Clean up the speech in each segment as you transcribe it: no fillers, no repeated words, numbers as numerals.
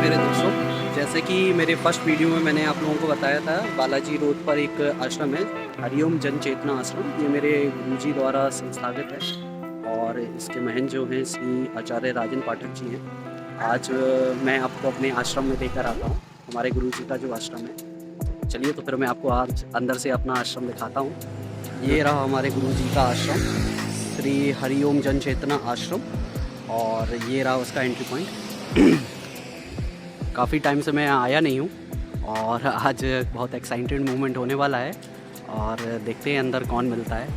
मेरे दोस्तों। जैसे कि मेरे फर्स्ट वीडियो में मैंने आप लोगों को बताया था, बालाजी रोड पर एक आश्रम है, हरिओम जन चेतना आश्रम। ये मेरे गुरुजी द्वारा संस्थापित है और इसके महंत जो हैं श्री आचार्य राजन पाठक जी हैं। आज मैं आपको अपने आश्रम में लेकर आता हूँ, हमारे गुरुजी का जो आश्रम है। चलिए तो फिर मैं आपको आज अंदर से अपना आश्रम दिखाता हूँ। ये रहा हमारे गुरुजी का आश्रम, श्री हरिओम जन चेतना आश्रम, और ये रहा उसका एंट्री पॉइंट। काफ़ी टाइम से मैं आया नहीं हूँ और आज बहुत एक्साइटेड मोमेंट होने वाला है और देखते हैं अंदर कौन मिलता है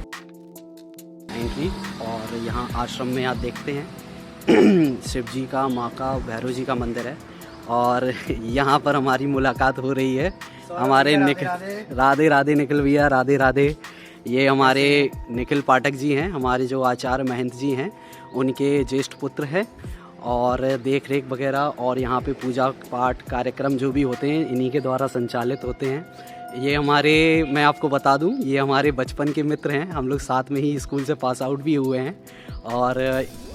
एंट्री। और यहाँ आश्रम में आप देखते हैं शिव जी का, माँ का, भैरव जी का मंदिर है और यहाँ पर हमारी मुलाकात हो रही है। हमारे राधे राधे निखिल भैया, राधे राधे। ये हमारे निखिल पाठक जी हैं, हमारे जो आचार्य महंत जी हैं, उनके ज्येष्ठ पुत्र हैं और देख रेख वगैरह और यहाँ पे पूजा पाठ कार्यक्रम जो भी होते हैं इन्हीं के द्वारा संचालित होते हैं। ये हमारे, मैं आपको बता दूं, ये हमारे बचपन के मित्र हैं। हम लोग साथ में ही स्कूल से पास आउट भी हुए हैं और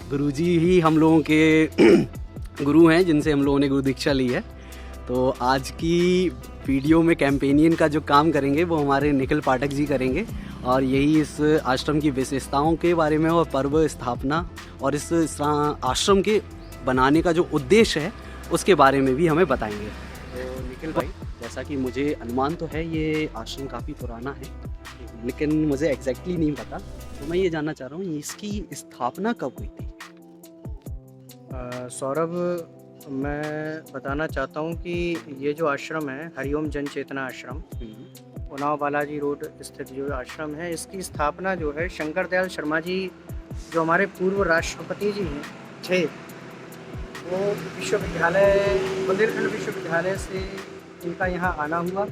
गुरुजी ही हम लोगों के गुरु हैं जिनसे हम लोगों ने गुरु दीक्षा ली है। तो आज की वीडियो में कैंपेनियन का जो काम करेंगे वो हमारे निखिल पाठक जी करेंगे और यही इस आश्रम की विशेषताओं के बारे में और पर्व स्थापना और इस आश्रम के बनाने का जो उद्देश्य है उसके बारे में भी हमें बताएंगे। तो निखिल भाई, जैसा कि मुझे अनुमान तो है ये आश्रम काफ़ी पुराना है, लेकिन मुझे एग्जैक्टली नहीं पता, तो मैं ये जानना चाह रहा हूँ इसकी स्थापना कब हुई थी? सौरभ, मैं बताना चाहता हूँ कि ये जो आश्रम है हरिओम जन चेतना आश्रम, उन्नाव बालाजी रोड स्थित जो आश्रम है, इसकी स्थापना जो है शंकर दयाल शर्मा जी, जो हमारे पूर्व राष्ट्रपति जी हैं थे, वो विश्वविद्यालय, बुंदेलखंड विश्वविद्यालय से उनका यहाँ आना हुआ।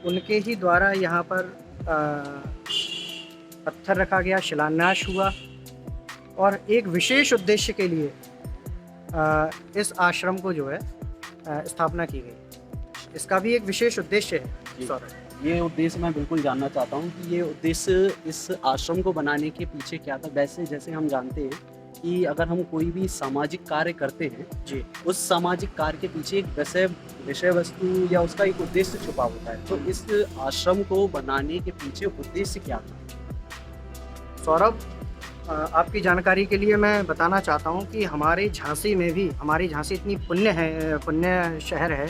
उनके ही द्वारा यहाँ पर पत्थर रखा गया, शिलान्यास हुआ और एक विशेष उद्देश्य के लिए इस आश्रम को जो है स्थापना की गई। इसका भी एक विशेष उद्देश्य है सौरभ। ये उद्देश्य मैं बिल्कुल जानना चाहता हूँ कि ये उद्देश्य इस आश्रम को बनाने के पीछे क्या था। वैसे जैसे हम जानते हैं कि अगर हम कोई भी सामाजिक कार्य करते हैं जी, उस उस सामाजिक कार्य के पीछे एक विषय वस्तु या उसका एक उद्देश्य छुपा होता है। तो इस आश्रम को बनाने के पीछे उद्देश्य क्या था? सौरभ, आपकी जानकारी के लिए मैं बताना चाहता हूँ कि हमारे झांसी में भी, हमारी झांसी इतनी पुण्य शहर है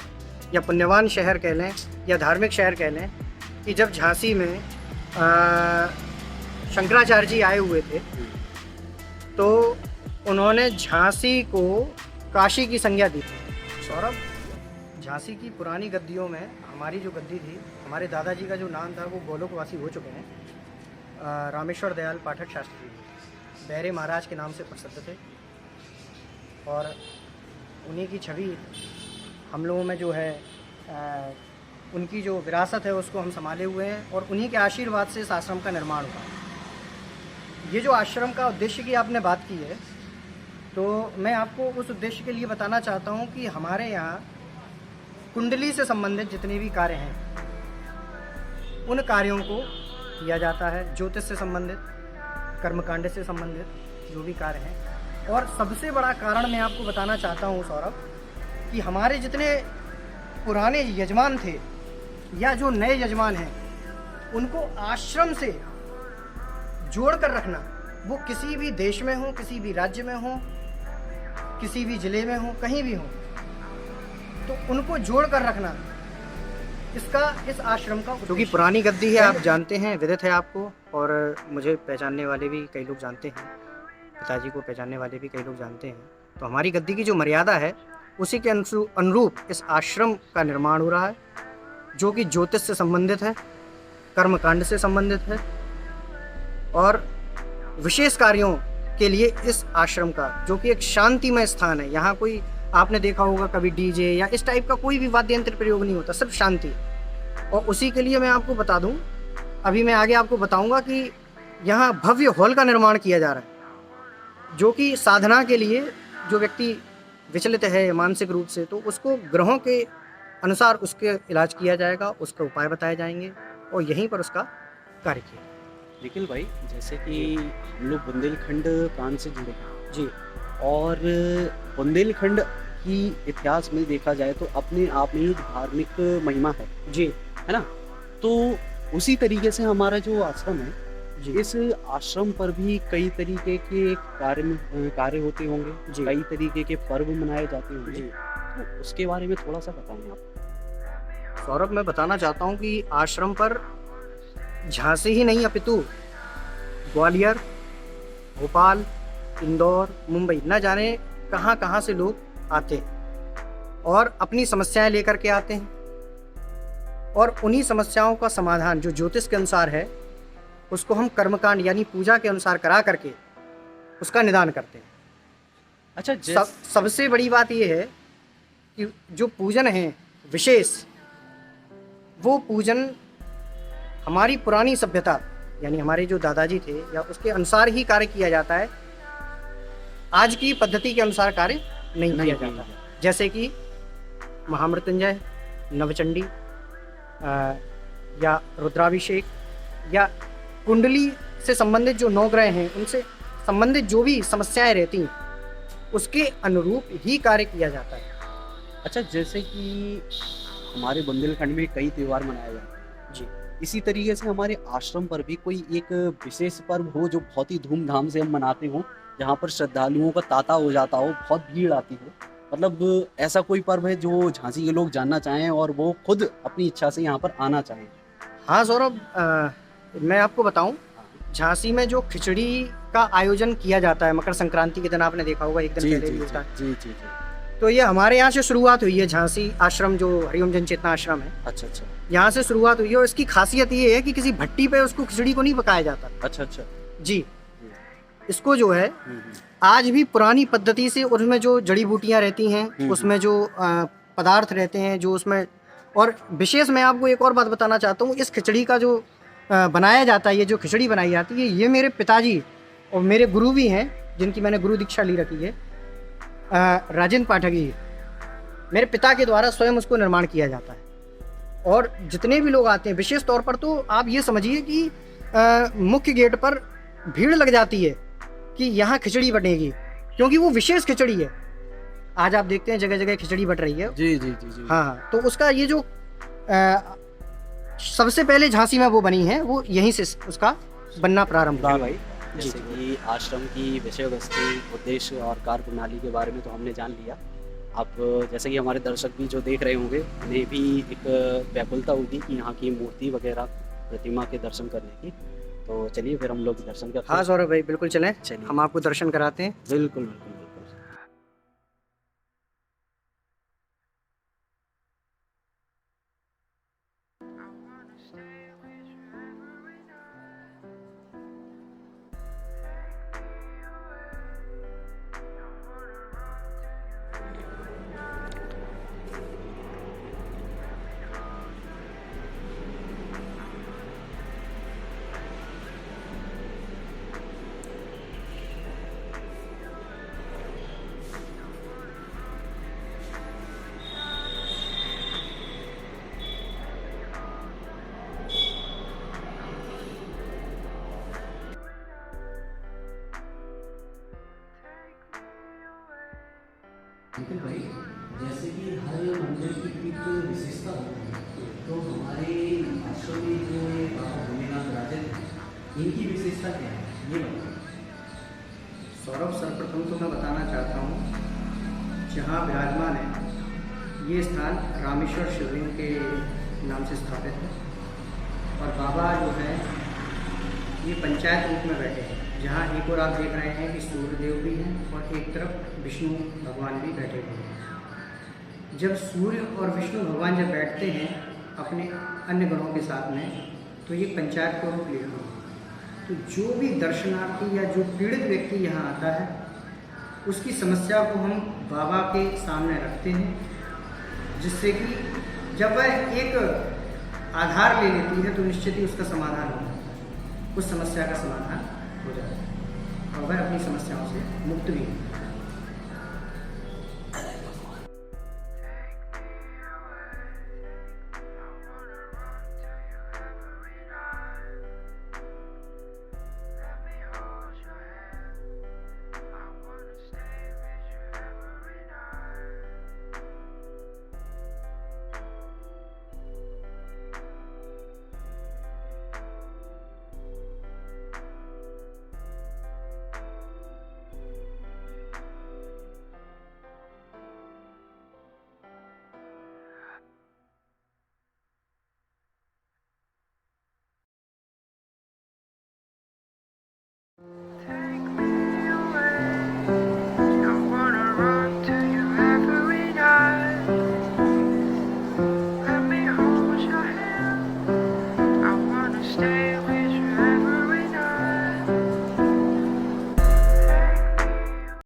या पुण्यवान शहर कह लें या धार्मिक शहर कह लें, कि जब झांसी में शंकराचार्य जी आए हुए थे तो उन्होंने झांसी को काशी की संज्ञा दी थी। सौरभ, झांसी की पुरानी गद्दियों में हमारी जो गद्दी थी, हमारे दादाजी का जो नाम था वो गोलोकवासी हो चुके हैं, रामेश्वर दयाल पाठक शास्त्री जी, बैरे महाराज के नाम से प्रसिद्ध थे और उन्हीं की छवि हम लोगों में जो है, उनकी जो विरासत है उसको हम संभाले हुए हैं और उन्हीं के आशीर्वाद से इस आश्रम का निर्माण हुआ। ये जो आश्रम का उद्देश्य की आपने बात की है, तो मैं आपको उस उद्देश्य के लिए बताना चाहता हूँ कि हमारे यहाँ कुंडली से संबंधित जितने भी कार्य हैं उन कार्यों को किया जाता है। ज्योतिष से संबंधित, कर्मकांड से संबंधित जो भी कार्य हैं। और सबसे बड़ा कारण मैं आपको बताना चाहता हूँ सौरभ, कि हमारे जितने पुराने यजमान थे या जो नए यजमान हैं, उनको आश्रम से जोड़ कर रखना, वो किसी भी देश में हो, किसी भी राज्य में हो, किसी भी ज़िले में हो, कहीं भी हो, तो उनको जोड़ कर रखना इसका, इस आश्रम का, क्योंकि पुरानी गद्दी है, आप जानते हैं, विदित है आपको, और मुझे पहचानने वाले भी कई लोग जानते हैं, पिताजी को पहचानने वाले भी कई लोग जानते हैं। तो हमारी गद्दी की जो मर्यादा है उसी के अनुरूप इस आश्रम का निर्माण हो रहा है, जो कि ज्योतिष से संबंधित है, कर्मकांड से संबंधित है और विशेष कार्यों के लिए इस आश्रम का, जो कि एक शांतिमय स्थान है। यहाँ कोई, आपने देखा होगा कभी डीजे या इस टाइप का कोई भी वाद्य यंत्र प्रयोग नहीं होता, सिर्फ शांति। और उसी के लिए मैं आपको बता दूं, अभी मैं आगे आपको बताऊंगा कि यहाँ भव्य हॉल का निर्माण किया जा रहा है, जो कि साधना के लिए, जो व्यक्ति विचलित है मानसिक रूप से, तो उसको ग्रहों के अनुसार उसके इलाज किया जाएगा, उसका उपाय बताए जाएंगे और यहीं पर उसका कार्य किया। निखिल भाई, जैसे कि हम लोग बुंदेलखंड प्रांत से जुड़े हैं जी, और बुंदेलखंड कि इतिहास में देखा जाए तो अपने आप में ही धार्मिक महिमा है जी ना? तो उसी तरीके से हमारा जो आश्रम है, जी इस आश्रम पर भी कई तरीके के कार्य होते होंगे, जी कई तरीके के पर्व मनाए जाते होंगे, जी। तो उसके बारे में थोड़ा सा बताएं आप। सौरभ, मैं बताना चाहता हूँ कि आश्रम पर झांसी ही नहीं अपितु ग्वालियर, भोपाल, इंदौर, मुंबई न जाने कहाँ कहाँ से लोग आते हैं और अपनी समस्याएं लेकर के आते हैं, और उन्हीं समस्याओं का समाधान जो ज्योतिष के अनुसार है उसको हम कर्मकांड यानी पूजा के अनुसार करा करके उसका निदान करते हैं। अच्छा, सबसे बड़ी बात यह है कि जो पूजन है विशेष, वो पूजन हमारी पुरानी सभ्यता यानी हमारे जो दादाजी थे या उसके अनुसार ही कार्य किया जाता है। आज की पद्धति के अनुसार कार्य नहीं किया जाता। जैसे कि महामृत्युंजय, नवचंडी या रुद्राभिषेक या कुंडली से संबंधित जो 9 ग्रह हैं उनसे संबंधित जो भी समस्याएं रहती हैं उसके अनुरूप ही कार्य किया जाता है। अच्छा, जैसे कि हमारे बुंदेलखंड में कई त्योहार मनाए जाते हैं जी, इसी तरीके से हमारे आश्रम पर भी कोई एक विशेष पर्व हो जो बहुत ही धूमधाम से हम मनाते हो, जहाँ पर श्रद्धालुओं का तांता हो जाता हो, बहुत भीड़ आती हो, मतलब ऐसा कोई पर्व है जो झांसी के लोग जानना चाहें और वो खुद अपनी इच्छा से यहाँ पर आना चाहें? हाँ सौरभ, मैं आपको बताऊं, झांसी में जो खिचड़ी का आयोजन किया जाता है मकर संक्रांति के दिन, आपने देखा होगा, एक दिन पहले भी होता है। जी जी जी। तो ये हमारे यहाँ से शुरुआत हुई है। झांसी आश्रम जो हरिओम जन चेतना आश्रम है, अच्छा अच्छा, यहाँ से शुरुआत हुई है। और इसकी खासियत ये है कि किसी भट्टी पे उसको खिचड़ी को नहीं पकाया जाता। अच्छा अच्छा जी, इसको जो है आज भी पुरानी पद्धति से उसमें जो जड़ी बूटियां रहती हैं, उसमें जो पदार्थ रहते हैं जो उसमें, और विशेष मैं आपको एक और बात बताना चाहता हूँ, इस खिचड़ी का जो बनाया जाता है, ये जो खिचड़ी बनाई जाती है, ये मेरे पिताजी और मेरे गुरु भी हैं जिनकी मैंने गुरु दीक्षा ली रखी है, राजेंद्र पाठक जी, मेरे पिता के द्वारा स्वयं उसको निर्माण किया जाता है। और जितने भी लोग आते हैं, विशेष तौर पर तो आप ये समझिए कि मुख्य गेट पर भीड़ लग जाती है कि यहाँ खिचड़ी बनेगी, क्योंकि वो विशेष खिचड़ी है। आज आप देखते हैं जगह जगह खिचड़ी बट रही है। जी जी जी जी। हाँ, तो उसका ये जो सबसे पहले झांसी में वो बनी है, वो यहीं से उसका बनना प्रारंभ हुआ भाई। जैसे कि आश्रम की विषय वस्तु, उद्देश्य और कार्य प्रणाली के बारे में तो हमने जान लिया। अब जैसे कि हमारे दर्शक भी जो देख रहे होंगे, उन्हें भी एक व्याकुलता होगी कि यहाँ की मूर्ति वगैरह, प्रतिमा के दर्शन करने की। तो चलिए फिर हम लोग दर्शन करते हैं। हाँ सौरभ भाई, बिल्कुल चलें, चलिए, हम आपको दर्शन कराते हैं। बिल्कुल बिल्कुल बिल्कुल। निखिल भाई, जैसे कि हर मंदिर की एक विशेषता होती है, तो हमारे आश्रम में जो बाबा भोलेनाथ राजन हैं, इनकी विशेषता क्या है, ये बताओ। सौरभ, सर्वप्रथम तो मैं बताना चाहता हूँ, जहाँ विराजमान है ये स्थान रामेश्वर शिवलिंग के नाम से स्थापित है। और बाबा जो है ये पंचायत रूप में बैठे हैं, जहाँ एक और आप देख रहे हैं कि सूर्य देव भी हैं और एक तरफ विष्णु भगवान भी बैठे हुए हैं। जब सूर्य और विष्णु भगवान जब बैठते हैं अपने अन्य गणों के साथ में, तो ये पंचायत को रूप लेते हैं। तो जो भी दर्शनार्थी या जो पीड़ित व्यक्ति यहाँ आता है, उसकी समस्या को हम बाबा के सामने रखते हैं, जिससे कि जब वह एक आधार ले लेती है तो निश्चित ही उसका समाधान होता है, उस समस्या का समाधान हो जाता है और वह अपनी समस्याओं से मुक्त भी है।